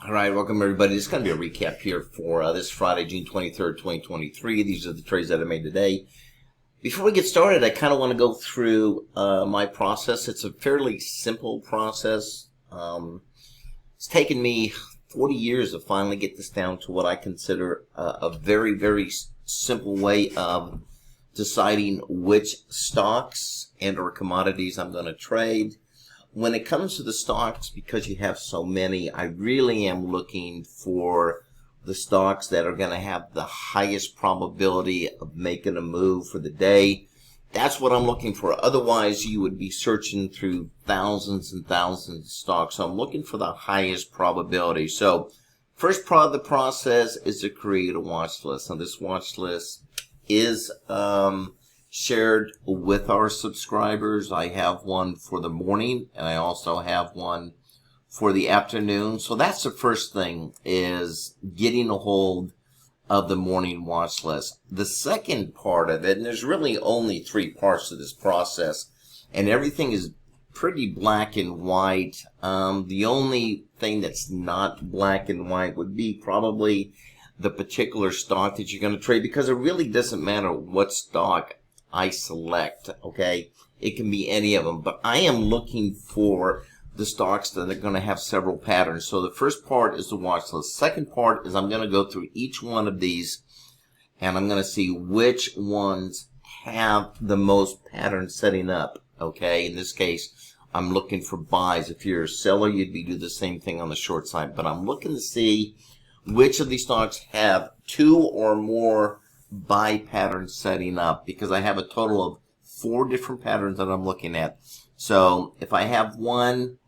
All right, welcome everybody. This is going to be a recap here for this Friday, June 23rd, 2023. These are the trades that I made today. Before we get started, I kind of want to go through my process. It's a fairly simple process. It's taken me 40 years to finally get this down to what I consider a very, very simple way of deciding which stocks and or commodities I'm going to trade. When it comes to the stocks, because you have so many, I really am looking for the stocks that are going to have the highest probability of making a move for the day. That's what I'm looking for. Otherwise, you would be searching through thousands and thousands of stocks. So I'm looking for the highest probability. So first part of the process is to create a watch list. Now this watch list is shared with our subscribers. I have one for the morning and I also have one for the afternoon. So that's the first thing, is getting a hold of the morning watch list. The second part of it, and there's really only three parts to this process, and everything is pretty black and white. The only thing that's not black and white would be probably the particular stock that you're going to trade, because it really doesn't matter what stock I select, okay? It can be any of them, but I am looking for the stocks that are going to have several patterns. So the first part is the watch list. Second part is I'm going to go through each one of these and I'm going to see which ones have the most patterns setting up, okay? In this case, I'm looking for buys. If you're a seller, you'd be doing the same thing on the short side, but I'm looking to see which of these stocks have two or more buy patterns setting up, because I have a total of 4 different patterns that I'm looking at. So if I have one,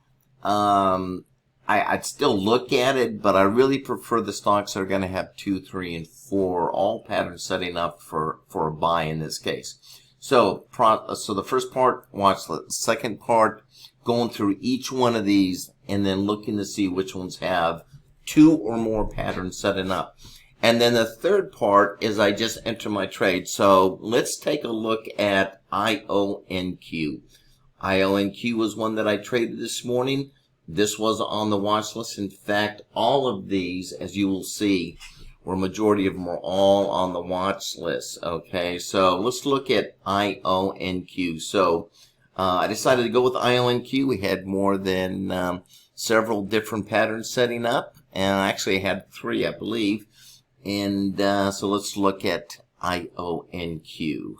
I'd still look at it, but I really prefer the stocks that are going to have 2, 3, and 4 all patterns setting up for a buy in this case. So the first part, watch list. Second part, going through each one of these and then looking to see which ones have 2 or more patterns setting up. And then the third part is I just enter my trade. So let's take a look at IONQ. IONQ was one that I traded this morning. This was on the watch list. In fact, all of these, as you will see, or majority of them are all on the watch list. Okay, so let's look at IONQ. So I decided to go with IONQ. We had more than several different patterns setting up, and I actually had 3, I believe. And so let's look at IONQ.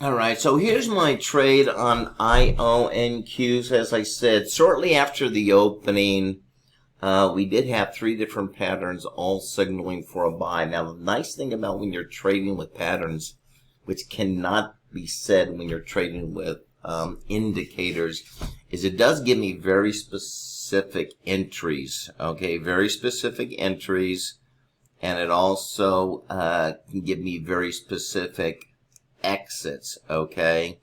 All right, so here's my trade on IONQs. As I said, shortly after the opening, we did have 3 different patterns all signaling for a buy. Now, the nice thing about when you're trading with patterns, which cannot be said when you're trading with indicators, is it does give me very specific entries, okay, very specific entries. And it also can give me very specific exits, okay,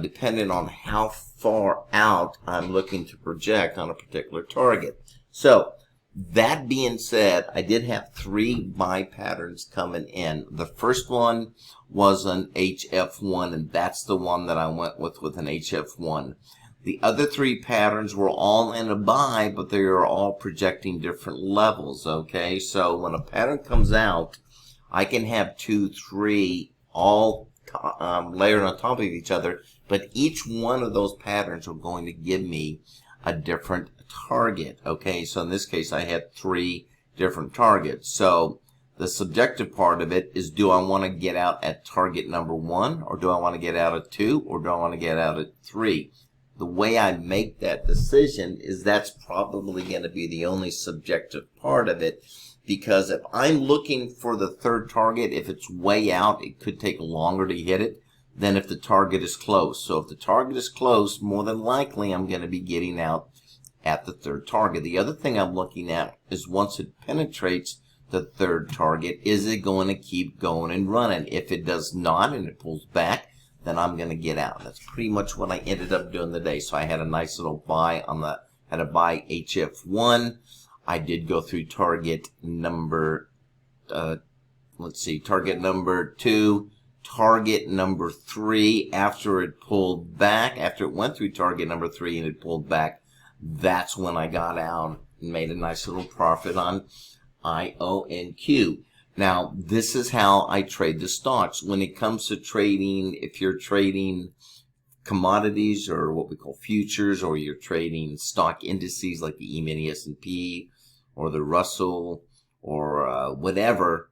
depending on how far out I'm looking to project on a particular target. So that being said, I did have 3 buy patterns coming in. The first one was an HF1, and that's the one that I went with an HF1. The other 3 patterns were all in a buy, but they are all projecting different levels, okay? So when a pattern comes out, I can have 2, 3 all layered on top of each other, but each one of those patterns are going to give me a different target, okay? So in this case, I had 3 different targets. So the subjective part of it is, do I want to get out at target number 1, or do I want to get out at 2, or do I want to get out at 3? The way I make that decision is that's probably going to be the only subjective part of it, because if I'm looking for the third target, if it's way out, it could take longer to hit it than if the target is close. So if the target is close, more than likely I'm going to be getting out at the third target. The other thing I'm looking at is, once it penetrates the third target, is it going to keep going and running? If it does not and it pulls back, then I'm going to get out. That's pretty much what I ended up doing today. So I had a nice little buy on the, had a buy HF1. I did go through target number, target number 2, target number 3 after it pulled back, after it went through target number 3 and it pulled back. That's when I got out. and made a nice little profit on IONQ. Now, this is how I trade the stocks. When it comes to trading, if you're trading commodities or what we call futures, or you're trading stock indices like the E-mini S&P or the Russell or whatever,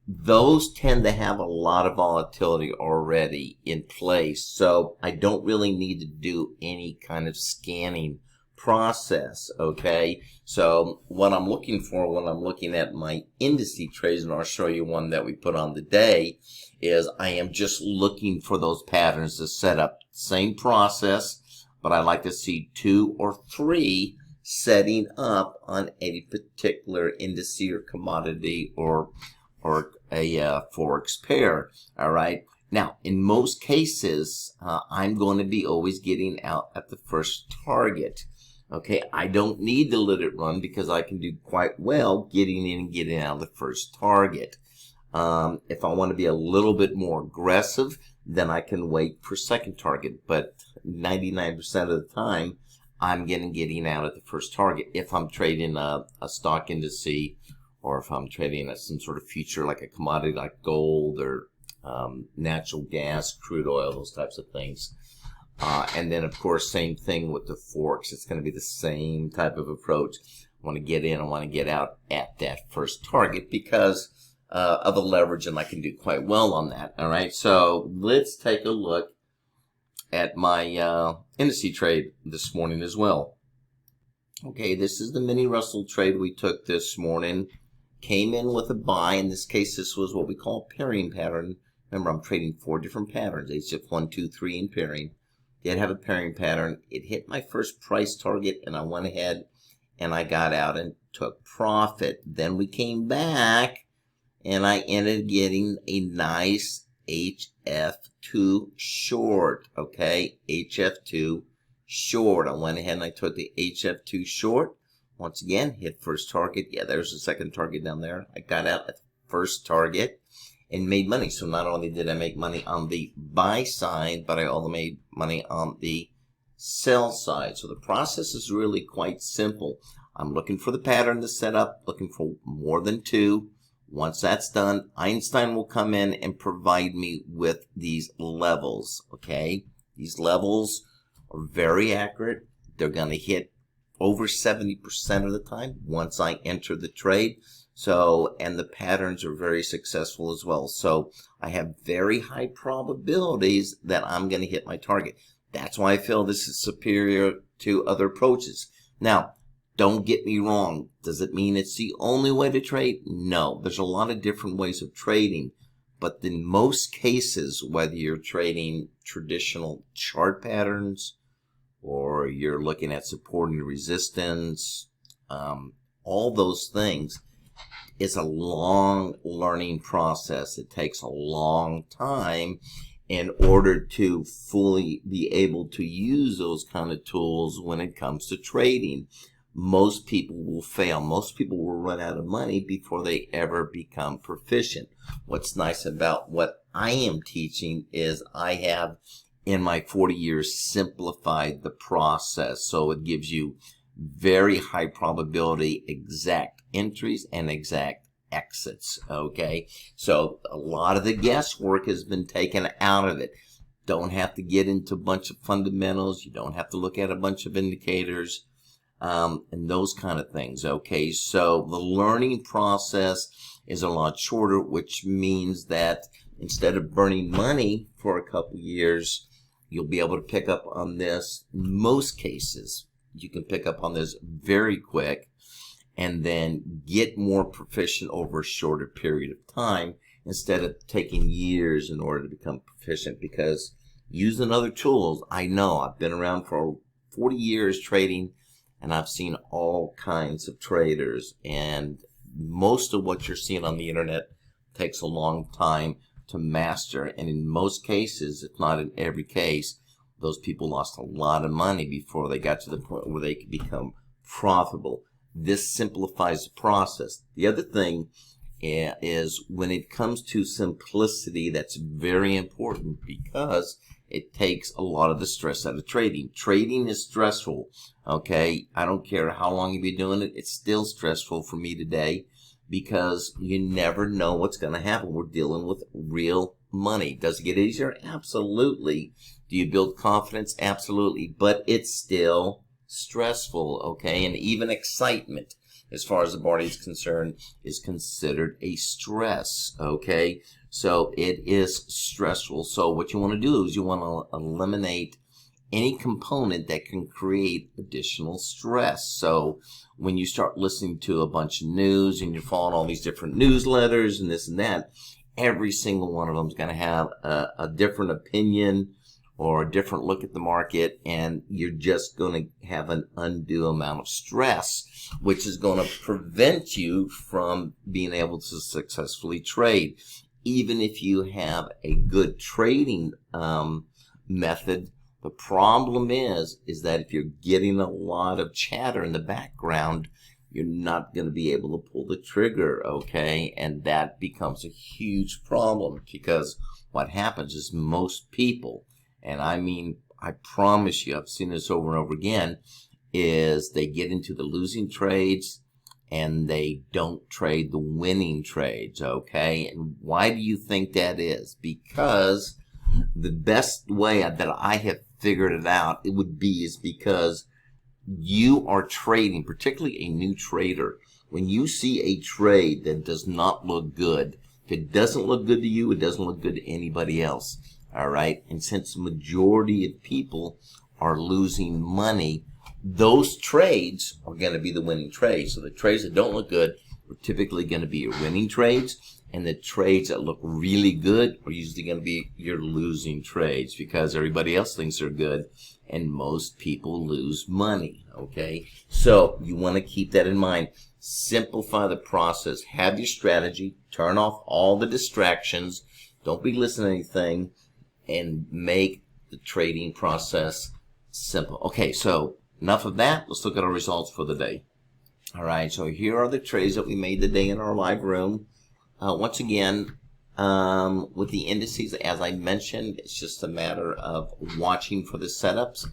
those tend to have a lot of volatility already in place. So I don't really need to do any kind of scanning process, okay? So what I'm looking for when I'm looking at my indice trades, and I'll show you one that we put on today, is I am just looking for those patterns to set up. Same process, but I like to see 2 or 3 setting up on any particular indice or commodity or a Forex pair. All right. Now, in most cases, I'm going to be always getting out at the first target. Okay, I don't need to let it run because I can do quite well getting in and getting out of the first target. If I want to be a little bit more aggressive, then I can wait for second target. But 99% of the time, I'm getting out at the first target. If I'm trading a stock indice, or if I'm trading some sort of future like a commodity like gold or natural gas, crude oil, those types of things. And then, of course, same thing with the Forex. It's going to be the same type of approach. I want to get in, I want to get out at that first target because of the leverage, and I can do quite well on that. All right, so let's take a look at my indice trade this morning as well. Okay, this is the mini Russell trade we took this morning. Came in with a buy. In this case, this was what we call a pairing pattern. Remember, I'm trading 4 different patterns, HF 1, 2, 3, and pairing. Did have a pairing pattern. It hit my first price target, and I went ahead and I got out and took profit. Then we came back, and I ended up getting a nice HF2 short. Okay, HF2 short. I went ahead and I took the HF2 short. Once again, hit first target. Yeah, there's the second target down there. I got out at the first target and made money. So not only did I make money on the buy side, but I also made money on the sell side. So the process is really quite simple. I'm looking for the pattern to set up, looking for more than 2. Once that's done, Einstein will come in and provide me with these levels, okay? These levels are very accurate. They're going to hit over 70% of the time once I enter the trade. So, and the patterns are very successful as well. So I have very high probabilities that I'm going to hit my target. That's why I feel this is superior to other approaches. Now, don't get me wrong. Does it mean it's the only way to trade? No. There's a lot of different ways of trading. But in most cases, whether you're trading traditional chart patterns or you're looking at support and resistance, all those things, it's a long learning process. It takes a long time in order to fully be able to use those kind of tools when it comes to trading. Most people will fail. Most people will run out of money before they ever become proficient. What's nice about what I am teaching is I have, in my 40 years, simplified the process. So it gives you very high probability exact entries and exact exits, okay? So a lot of the guesswork has been taken out of it. Don't have to get into a bunch of fundamentals. You don't have to look at a bunch of indicators. And those kind of things, okay? So the learning process is a lot shorter, which means that instead of burning money for a couple years, you'll be able to pick up on this. In most cases, you can pick up on this very quick and then get more proficient over a shorter period of time instead of taking years in order to become proficient. Because using other tools, I know I've been around for 40 years trading, and I've seen all kinds of traders, and most of what you're seeing on the internet takes a long time to master. And in most cases, if not in every case, those people lost a lot of money before they got to the point where they could become profitable. This simplifies the process. The other thing is when it comes to simplicity, that's very important because it takes a lot of the stress out of trading. Trading is stressful, okay? I don't care how long you've been doing it. It's still stressful for me today because you never know what's going to happen. We're dealing with real money. Does it get easier? Absolutely. Do you build confidence? Absolutely. But it's still stressful, okay? And even excitement, as far as the body is concerned, is considered a stress, okay? So it is stressful. So what you want to do is you want to eliminate any component that can create additional stress. So when you start listening to a bunch of news and you're following all these different newsletters and this and that, every single one of them is going to have a different opinion or a different look at the market, and you're just going to have an undue amount of stress, which is going to prevent you from being able to successfully trade. Even if you have a good trading method, the problem is that if you're getting a lot of chatter in the background, you're not going to be able to pull the trigger, okay? And that becomes a huge problem because what happens is most people, and I mean, I promise you, I've seen this over and over again, is they get into the losing trades and they don't trade the winning trades, okay? And why do you think that is? Because the best way that I have figured it out, is because you are trading, particularly a new trader. When you see a trade that does not look good, if it doesn't look good to you, it doesn't look good to anybody else. All right. And since the majority of people are losing money, those trades are going to be the winning trades. So the trades that don't look good are typically going to be your winning trades. And the trades that look really good are usually going to be your losing trades because everybody else thinks they're good and most people lose money. Okay. So you want to keep that in mind. Simplify the process. Have your strategy. Turn off all the distractions. Don't be listening to anything. And make the trading process simple. Okay, so enough of that. Let's look at our results for the day. All right, so here are the trades that we made today in our live room. Once again, with the indices, as I mentioned, it's just a matter of watching for the setups.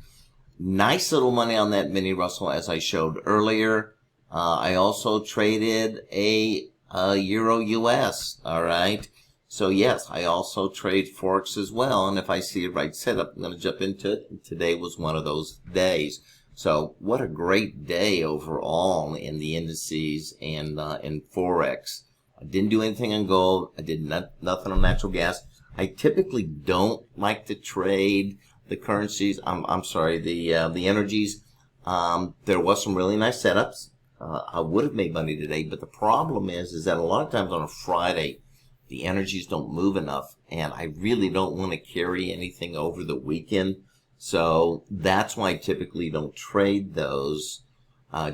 Nice little money on that mini Russell, as I showed earlier. I also traded a Euro US, all right? So yes, I also trade Forex as well, and if I see a right setup, I'm going to jump into it. And today was one of those days. So what a great day overall in the indices and in Forex. I didn't do anything on gold. I did nothing on natural gas. I typically don't like to trade the currencies. I'm sorry, the energies. There was some really nice setups. I would have made money today, but the problem is that a lot of times on a Friday, the energies don't move enough, and I really don't want to carry anything over the weekend. So that's why I typically don't trade those.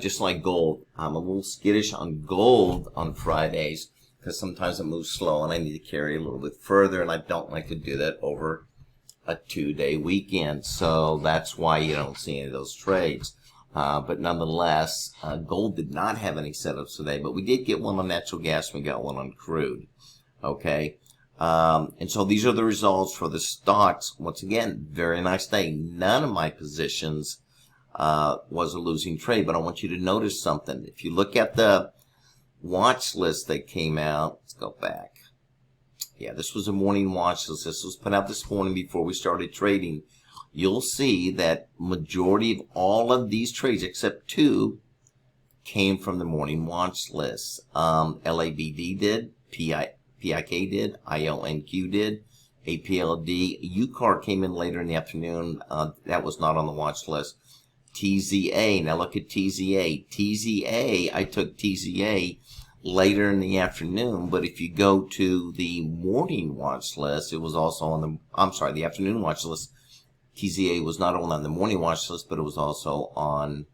Just like gold, I'm a little skittish on gold on Fridays because sometimes it moves slow and I need to carry a little bit further, and I don't like to do that over a 2-day weekend. So that's why you don't see any of those trades. But nonetheless, gold did not have any setups today, but we did get one on natural gas and we got one on crude. Okay. And so these are the results for the stocks. Once again, very nice day. None of my positions was a losing trade, but I want you to notice something. If you look at the watch list that came out, let's go back. Yeah, this was a morning watch list. This was put out this morning before we started trading. You'll see that majority of all of these trades, except 2, came from the morning watch list. LABD did, PIK did, ILNQ did, APLD. UCAR came in later in the afternoon. That was not on the watch list. TZA, now look at TZA. TZA, I took TZA later in the afternoon, but if you go to the morning watch list, it was also on the afternoon watch list. TZA was not only on the morning watch list, but it was also on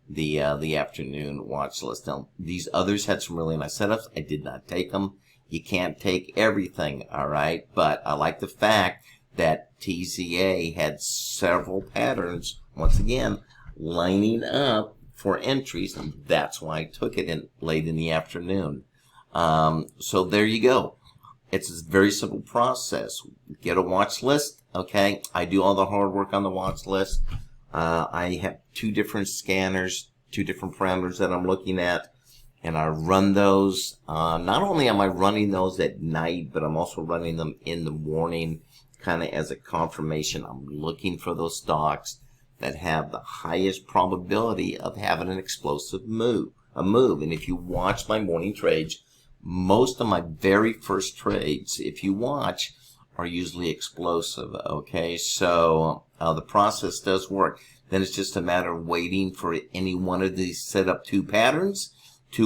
the afternoon watch list. Now, these others had some really nice setups. I did not take them. You can't take everything, all right? But I like the fact that TZA had several patterns, once again, lining up for entries, and that's why I took it in late in the afternoon. So there you go. It's a very simple process. Get a watch list. Okay, I do all the hard work on the watch list. I have two different scanners, two different parameters that I'm looking at, and I run those. Not only am I running those at night, but I'm also running them in the morning, kind of as a confirmation. I'm looking for those stocks that have the highest probability of having an explosive move. And if you watch my morning trades, most of my very first trades, if you watch, are usually explosive. Okay, so the process does work. Then it's just a matter of waiting for any one of these set up two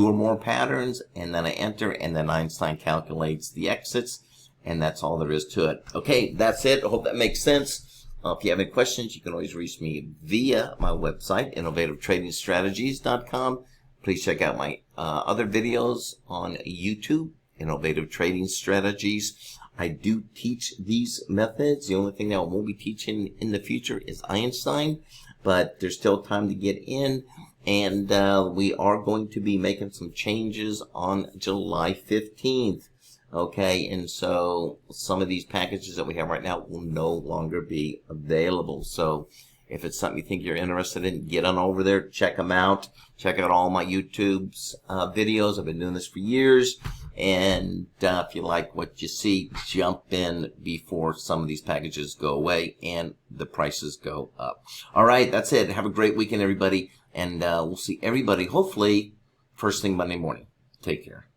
or more patterns, and then I enter, and then Einstein calculates the exits, and that's all there is to it. Okay, that's it. I hope that makes sense. If you have any questions, you can always reach me via my website, innovativetradingstrategies.com. Please check out my other videos on YouTube, Innovative Trading Strategies. I do teach these methods. The only thing that I won't be teaching in the future is Einstein, but there's still time to get in, and we are going to be making some changes on July 15th. Okay, and so some of these packages that we have right now will no longer be available. So if it's something you think you're interested in, get on over there, check them out. Check out all my YouTube's videos. I've been doing this for years. And if you like what you see, jump in before some of these packages go away and the prices go up. All right, that's it. Have a great weekend, everybody. And we'll see everybody, hopefully, first thing Monday morning. Take care.